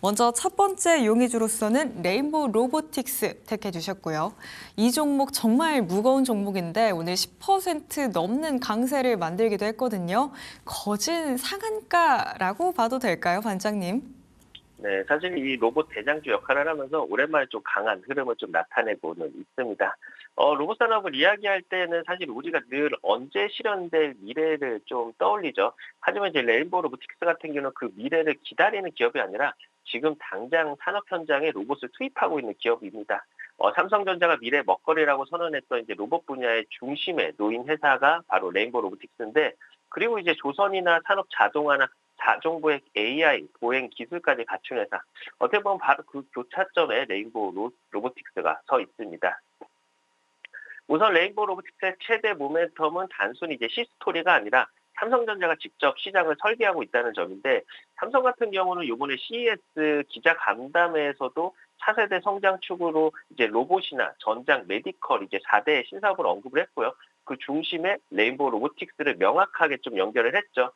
먼저 첫 번째 용의주로서는 레인보우 로보틱스 택해 주셨고요. 이 종목 정말 무거운 종목인데 오늘 10% 넘는 강세를 만들기도 했거든요. 거진 상한가라고 봐도 될까요, 반장님? 네, 사실 이 로봇 대장주 역할을 하면서 오랜만에 좀 강한 흐름을 좀 나타내고는 있습니다. 로봇 산업을 이야기할 때는 사실 우리가 늘 언제 실현될 미래를 좀 떠올리죠. 하지만 이제 레인보우 로보틱스 같은 경우는 그 미래를 기다리는 기업이 아니라 지금 당장 산업 현장에 로봇을 투입하고 있는 기업입니다. 삼성전자가 미래 먹거리라고 선언했던 이제 로봇 분야의 중심에 놓인 회사가 바로 레인보우 로보틱스인데, 그리고 이제 조선이나 산업 자동화나 자정부의 AI 보행 기술까지 갖춘 회사. 어떻게 보면 바로 그 교차점에 레인보우 로보틱스가 서 있습니다. 우선 레인보우 로보틱스의 최대 모멘텀은 단순히 이제 시스토리가 아니라 삼성전자가 직접 시장을 설계하고 있다는 점인데, 삼성 같은 경우는 이번에 CES 기자 간담회에서도 차세대 성장 축으로 이제 로봇이나 전장, 메디컬 이제 4대 신사업을 언급을 했고요. 그 중심에 레인보우 로보틱스를 명확하게 좀 연결을 했죠.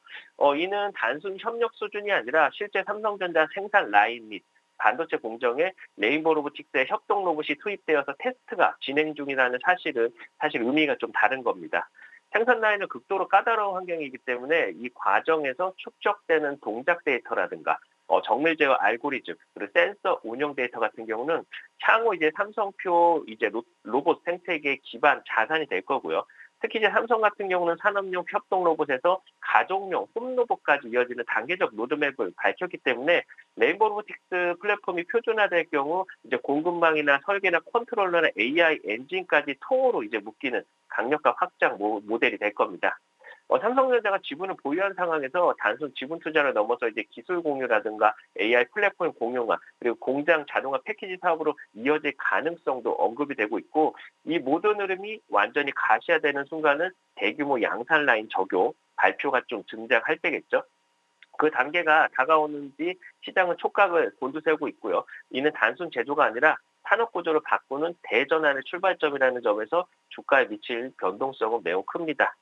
이는 단순 협력 수준이 아니라 실제 삼성전자 생산 라인 및 반도체 공정에 레인보우 로보틱스의 협동 로봇이 투입되어서 테스트가 진행 중이라는 사실은 사실 의미가 좀 다른 겁니다. 생산 라인은 극도로 까다로운 환경이기 때문에 이 과정에서 축적되는 동작 데이터라든가 정밀 제어 알고리즘, 그리고 센서 운영 데이터 같은 경우는 향후 이제 삼성표 이제 로봇 생태계의 기반 자산이 될 거고요. 특히 이제 삼성 같은 경우는 산업용 협동 로봇에서 가족용 홈 로봇까지 이어지는 단계적 로드맵을 밝혔기 때문에 레인보우 로보틱스 플랫폼이 표준화될 경우 이제 공급망이나 설계나 컨트롤러나 AI 엔진까지 통으로 이제 묶이는 강력한 확장 모델이 될 겁니다. 삼성전자가 지분을 보유한 상황에서 단순 지분 투자를 넘어서 이제 기술 공유라든가 AI 플랫폼 공용화, 그리고 공장 자동화 패키지 사업으로 이어질 가능성도 언급이 되고 있고, 이 모든 흐름이 완전히 가시화되는 순간은 대규모 양산 라인 적용 발표가 좀 등장할 때겠죠. 그 단계가 다가오는지 시장은 촉각을 곤두세우고 있고요. 이는 단순 제조가 아니라 산업 구조를 바꾸는 대전환의 출발점이라는 점에서 주가에 미칠 변동성은 매우 큽니다.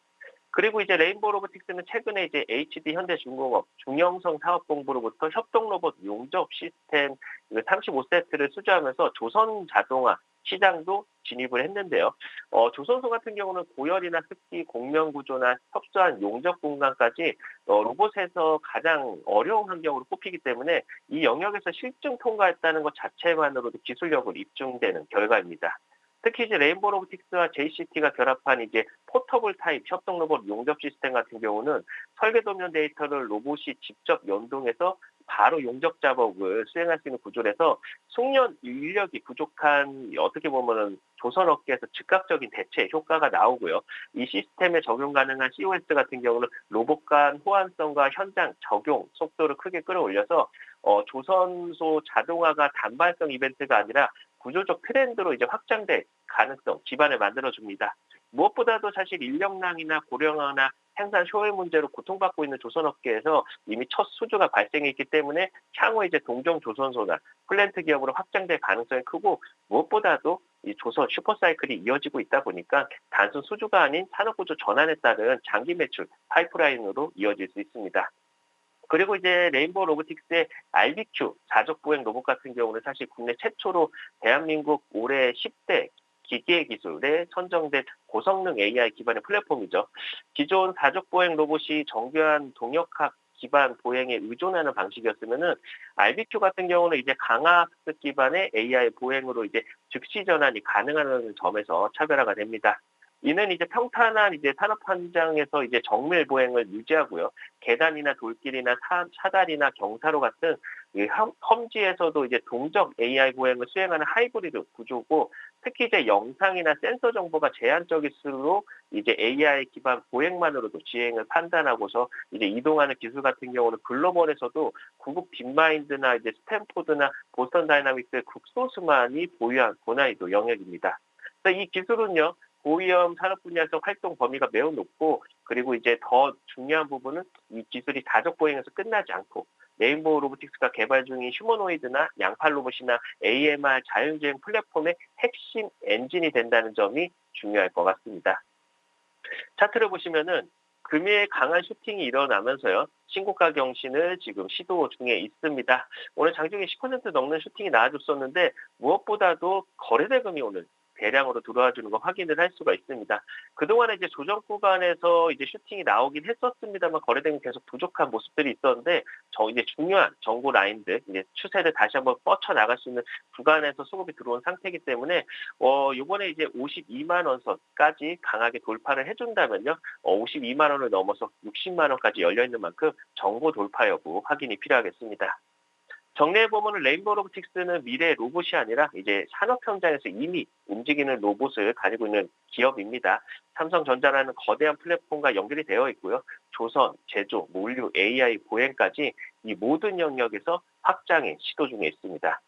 그리고 이제 레인보우 로보틱스는 최근에 이제 HD 현대중공업 중형성 사업본부로부터 협동 로봇 용접 시스템 35세트를 수주하면서 조선 자동화 시장도 진입을 했는데요. 조선소 같은 경우는 고열이나 습기, 공명 구조나 협소한 용접 공간까지 로봇에서 가장 어려운 환경으로 꼽히기 때문에 이 영역에서 실증 통과했다는 것 자체만으로도 기술력을 입증되는 결과입니다. 특히 이제 레인보우 로보틱스와 JCT가 결합한 이제 포터블 타입 협동 로봇 용접 시스템 같은 경우는 설계 도면 데이터를 로봇이 직접 연동해서 바로 용접 작업을 수행할 수 있는 구조라서 숙련 인력이 부족한 어떻게 보면은 조선 업계에서 즉각적인 대체 효과가 나오고요. 이 시스템에 적용 가능한 COS 같은 경우는 로봇 간 호환성과 현장 적용 속도를 크게 끌어올려서 조선소 자동화가 단발성 이벤트가 아니라 구조적 트렌드로 이제 확장될 가능성, 기반을 만들어줍니다. 무엇보다도 사실 인력난이나 고령화나 생산 효율 문제로 고통받고 있는 조선업계에서 이미 첫 수주가 발생했기 때문에 향후 이제 동종 조선소나 플랜트 기업으로 확장될 가능성이 크고, 무엇보다도 이 조선 슈퍼사이클이 이어지고 있다 보니까 단순 수주가 아닌 산업구조 전환에 따른 장기 매출 파이프라인으로 이어질 수 있습니다. 그리고 이제 레인보우 로보틱스의 RBQ 자적 보행 로봇 같은 경우는 사실 국내 최초로 대한민국 올해 10대 기계 기술에 선정된 고성능 AI 기반의 플랫폼이죠. 기존 사적 보행 로봇이 정교한 동역학 기반 보행에 의존하는 방식이었으면은 RBQ 같은 경우는 이제 강화학습 기반의 AI 보행으로 이제 즉시 전환이 가능하다는 점에서 차별화가 됩니다. 이는 이제 평탄한 이제 산업 현장에서 이제 정밀 보행을 유지하고요. 계단이나 돌길이나 사다리나 경사로 같은 이 험지에서도 이제 동적 AI 보행을 수행하는 하이브리드 구조고, 특히 이제 영상이나 센서 정보가 제한적일수록 이제 AI 기반 보행만으로도 지행을 판단하고서 이제 이동하는 기술 같은 경우는 글로벌에서도 구국 딥마인드나 이제 스탠포드나 보스턴 다이나믹스의 극소수만이 보유한 고난이도 영역입니다. 그래서 이 기술은요, 고위험 산업 분야에서 활동 범위가 매우 높고, 그리고 이제 더 중요한 부분은 이 기술이 다적 보행에서 끝나지 않고 레인보우 로보틱스가 개발 중인 휴머노이드나 양팔 로봇이나 AMR 자율주행 플랫폼의 핵심 엔진이 된다는 점이 중요할 것 같습니다. 차트를 보시면은 금일 강한 슈팅이 일어나면서요. 신고가 경신을 지금 시도 중에 있습니다. 오늘 장중에 10% 넘는 슈팅이 나와줬었는데 무엇보다도 거래대금이 오늘 대량으로 들어와 주는 거 확인을 할 수가 있습니다. 그동안에 이제 조정 구간에서 이제 슈팅이 나오긴 했었습니다만 거래대금이 계속 부족한 모습들이 있었는데 이제 중요한 정보 라인들 이제 추세를 다시 한번 뻗쳐 나갈 수 있는 구간에서 수급이 들어온 상태이기 때문에 요번에 이제 52만 원 선까지 강하게 돌파를 해준다면요. 52만 원을 넘어서 60만 원까지 열려 있는 만큼 정보 돌파 여부 확인이 필요하겠습니다. 정리해보면 레인보우 로보틱스는 미래의 로봇이 아니라 이제 산업 현장에서 이미 움직이는 로봇을 가지고 있는 기업입니다. 삼성전자라는 거대한 플랫폼과 연결이 되어 있고요. 조선, 제조, 물류, AI, 보행까지 이 모든 영역에서 확장에 시도 중에 있습니다.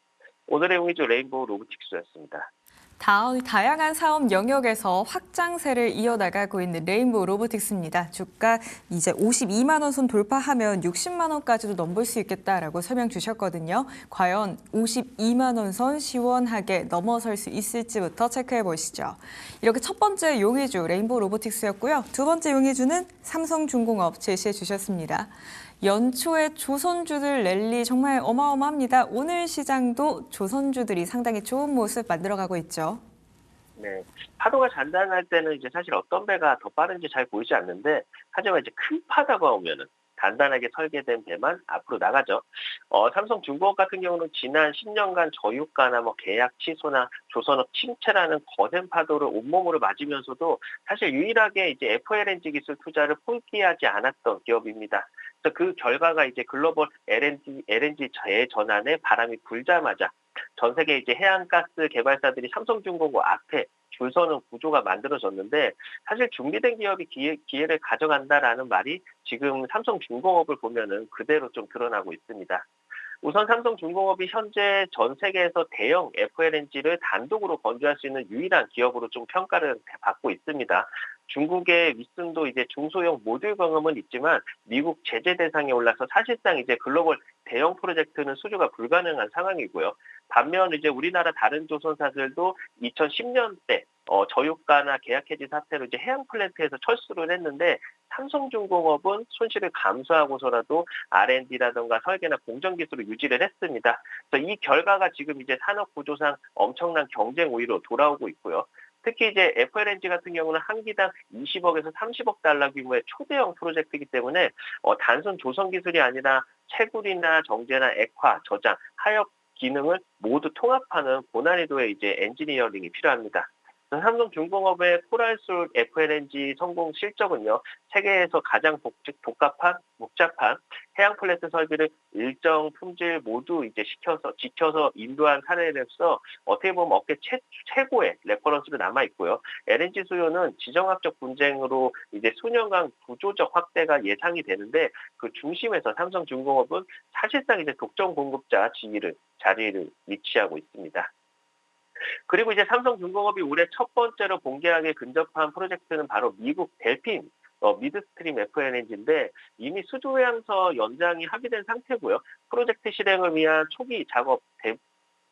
오늘의 용의주 레인보우 로보틱스였습니다. 다양한 사업 영역에서 확장세를 이어나가고 있는 레인보우 로보틱스입니다. 주가 이제 52만 원 선 돌파하면 60만 원까지도 넘볼 수 있겠다라고 설명 주셨거든요. 과연 52만 원 선 시원하게 넘어설 수 있을지부터 체크해 보시죠. 이렇게 첫 번째 용의주 레인보우 로보틱스였고요. 두 번째 용의주는 삼성중공업 제시해 주셨습니다. 연초에 조선주들 랠리 정말 어마어마합니다. 오늘 시장도 조선주들이 상당히 좋은 모습 만들어가고 있죠. 네. 파도가 잔잔할 때는 이제 사실 어떤 배가 더 빠른지 잘 보이지 않는데, 하지만 이제 큰 파도가 오면은 단단하게 설계된 배만 앞으로 나가죠. 삼성중공업 같은 경우는 지난 10년간 저유가나 계약 취소나 조선업 침체라는 거센 파도를 온몸으로 맞으면서도 사실 유일하게 이제 FLNG 기술 투자를 포기하지 않았던 기업입니다. 그래서 그 결과가 이제 글로벌 LNG 재전환에 바람이 불자마자 전 세계 이제 해안가스 개발사들이 삼성중공업 앞에 줄 서는 구조가 만들어졌는데, 사실 준비된 기업이 기회를 가져간다라는 말이 지금 삼성중공업을 보면은 그대로 좀 드러나고 있습니다. 우선 삼성중공업이 현재 전 세계에서 대형 FLNG를 단독으로 건조할 수 있는 유일한 기업으로 좀 평가를 받고 있습니다. 중국의 윗순도 이제 중소형 모듈 경험은 있지만 미국 제재 대상에 올라서 사실상 이제 글로벌 대형 프로젝트는 수주가 불가능한 상황이고요. 반면 이제 우리나라 다른 조선사들도 2010년대 저유가나 계약 해지 사태로 이제 해양 플랜트에서 철수를 했는데, 삼성중공업은 손실을 감수하고서라도 R&D라든가 설계나 공정 기술을 유지를 했습니다. 그래서 이 결과가 지금 이제 산업 구조상 엄청난 경쟁 우위로 돌아오고 있고요. 특히 이제 FLNG 같은 경우는 한 기당 20억에서 30억 달러 규모의 초대형 프로젝트이기 때문에 단순 조성 기술이 아니라 채굴이나 정제나 액화, 저장, 하역 기능을 모두 통합하는 고난이도의 이제 엔지니어링이 필요합니다. 삼성중공업의 코랄솔 FLNG 성공 실적은요, 세계에서 가장 복잡한 해양 플랜트 설비를 일정 품질 모두 이제 지켜서 인도한 사례로서 어떻게 보면 업계 최고의 레퍼런스로 남아 있고요. LNG 수요는 지정학적 분쟁으로 이제 수년간 구조적 확대가 예상이 되는데, 그 중심에서 삼성중공업은 사실상 이제 독점 공급자 자리를 위치하고 있습니다. 그리고 이제 삼성중공업이 올해 첫 번째로 공개하게 근접한 프로젝트는 바로 미국 델핀 미드스트림 FLNG인데, 이미 수주회항서 연장이 합의된 상태고요. 프로젝트 실행을 위한 초기 작업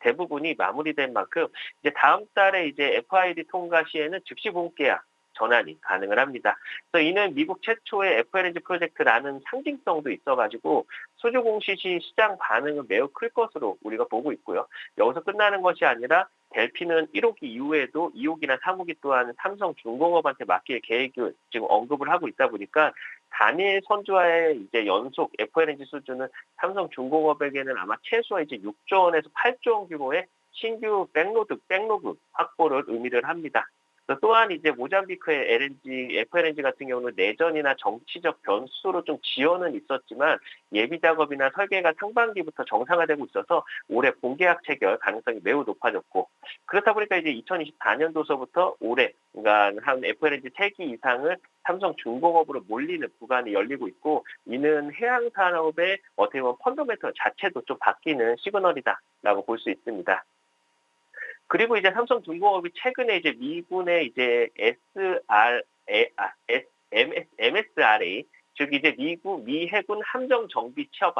대부분이 마무리된 만큼 이제 다음 달에 이제 FID 통과 시에는 즉시 본계약 전환이 가능을 합니다. 그래서 이는 미국 최초의 FLNG 프로젝트라는 상징성도 있어가지고 수주 공시 시 시장 반응은 매우 클 것으로 우리가 보고 있고요. 여기서 끝나는 것이 아니라 델피는 1호기 이후에도 2호기나 3호기 또한 삼성중공업한테 맡길 계획을 지금 언급을 하고 있다 보니까 단일 선주와의 이제 연속 FLNG 수주는 삼성중공업에게는 아마 최소한 이제 6조 원에서 8조 원 규모의 신규 백로그 확보를 의미를 합니다. 또한 이제 모잠비크의 FLNG 같은 경우는 내전이나 정치적 변수로 좀 지연은 있었지만 예비 작업이나 설계가 상반기부터 정상화되고 있어서 올해 본계약 체결 가능성이 매우 높아졌고, 그렇다 보니까 이제 2024년도서부터 올해 그러니까 한 FLNG 3기 이상을 삼성중공업으로 몰리는 구간이 열리고 있고, 이는 해양 산업의 어떻게 보면 펀더멘털 자체도 좀 바뀌는 시그널이다라고 볼 수 있습니다. 그리고 이제 삼성중공업이 최근에 이제 미군의 이제 MSRA, 즉 이제 미 해군 함정 정비 취업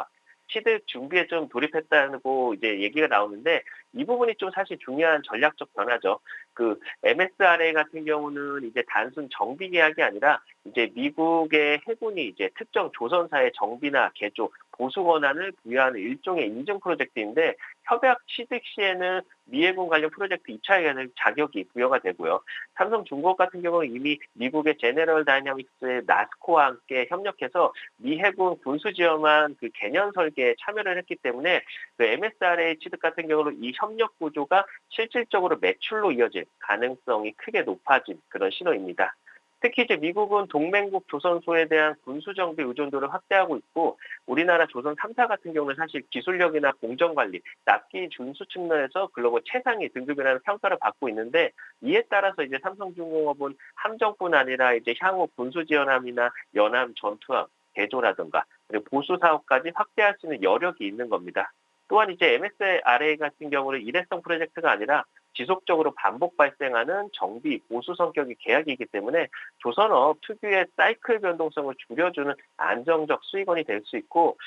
취득 준비에 좀 돌입했다고 이제 얘기가 나오는데, 이 부분이 좀 사실 중요한 전략적 변화죠. 그 MSRA 같은 경우는 이제 단순 정비 계약이 아니라 이제 미국의 해군이 이제 특정 조선사의 정비나 개조, 보수 권한을 부여하는 일종의 인증 프로젝트인데 협약 취득 시에는 미 해군 관련 프로젝트 입찰에 대한 자격이 부여가 되고요. 삼성중공업 같은 경우는 이미 미국의 제네럴 다이나믹스의 나스코와 함께 협력해서 미 해군 군수 지원한 그 개년 설계에 참여를 했기 때문에 그 MSRA 취득 같은 경우는 이 협력 구조가 실질적으로 매출로 이어질 가능성이 크게 높아진 그런 신호입니다. 특히 이제 미국은 동맹국 조선소에 대한 군수 정비 의존도를 확대하고 있고 우리나라 조선 3사 같은 경우는 사실 기술력이나 공정관리, 납기 준수 측면에서 글로벌 최상위 등급이라는 평가를 받고 있는데 이에 따라서 이제 삼성중공업은 함정뿐 아니라 이제 향후 군수 지원함이나 연함 전투함 개조라든가 그리고 보수 사업까지 확대할 수 있는 여력이 있는 겁니다. 또한 이제 MSRA 같은 경우는 일회성 프로젝트가 아니라 지속적으로 반복 발생하는 정비, 보수 성격의 계약이기 때문에 조선업 특유의 사이클 변동성을 줄여주는 안정적 수익원이 될 수 있고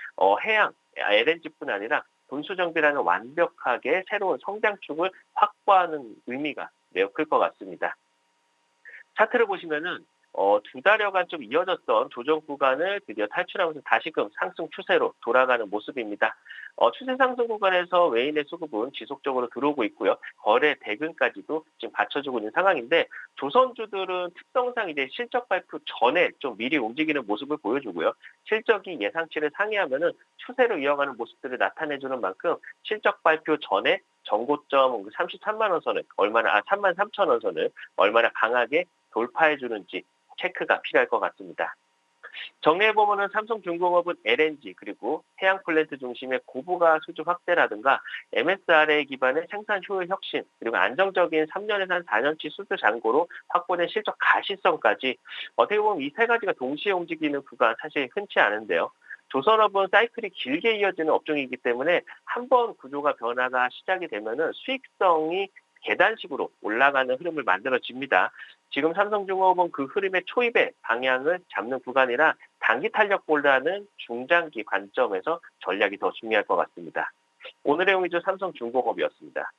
해양, LNG뿐 아니라 분수 정비라는 완벽하게 새로운 성장축을 확보하는 의미가 매우 클 것 같습니다. 차트를 보시면은 두 달여간 좀 이어졌던 조정 구간을 드디어 탈출하면서 다시금 상승 추세로 돌아가는 모습입니다. 추세 상승 구간에서 외인의 수급은 지속적으로 들어오고 있고요. 거래 대금까지도 지금 받쳐주고 있는 상황인데 조선주들은 특성상 이제 실적 발표 전에 좀 미리 움직이는 모습을 보여주고요. 실적이 예상치를 상회하면은 추세로 이어가는 모습들을 나타내주는 만큼 실적 발표 전에 정고점 33만 원 선을 33,000원 선을 얼마나 강하게 돌파해 주는지 체크가 필요할 것 같습니다. 정리해보면 삼성중공업은 LNG 그리고 해양 플랜트 중심의 고부가 수주 확대라든가 MSRA 기반의 생산 효율 혁신 그리고 안정적인 3년에서 한 4년치 수주 잔고로 확보된 실적 가시성까지 어떻게 보면 이 세 가지가 동시에 움직이는 구간 사실 흔치 않은데요. 조선업은 사이클이 길게 이어지는 업종이기 때문에 한 번 구조가 변화가 시작이 되면은 수익성이 계단식으로 올라가는 흐름을 만들어집니다. 지금 삼성중공업은 그 흐름의 초입의 방향을 잡는 구간이라 단기 탄력보다는 중장기 관점에서 전략이 더 중요할 것 같습니다. 오늘의 용의주 삼성중공업이었습니다.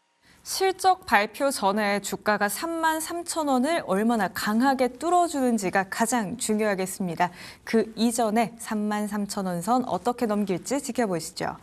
실적 발표 전에 주가가 33,000원을 얼마나 강하게 뚫어주는지가 가장 중요하겠습니다. 그 이전에 33,000원 선 어떻게 넘길지 지켜보시죠.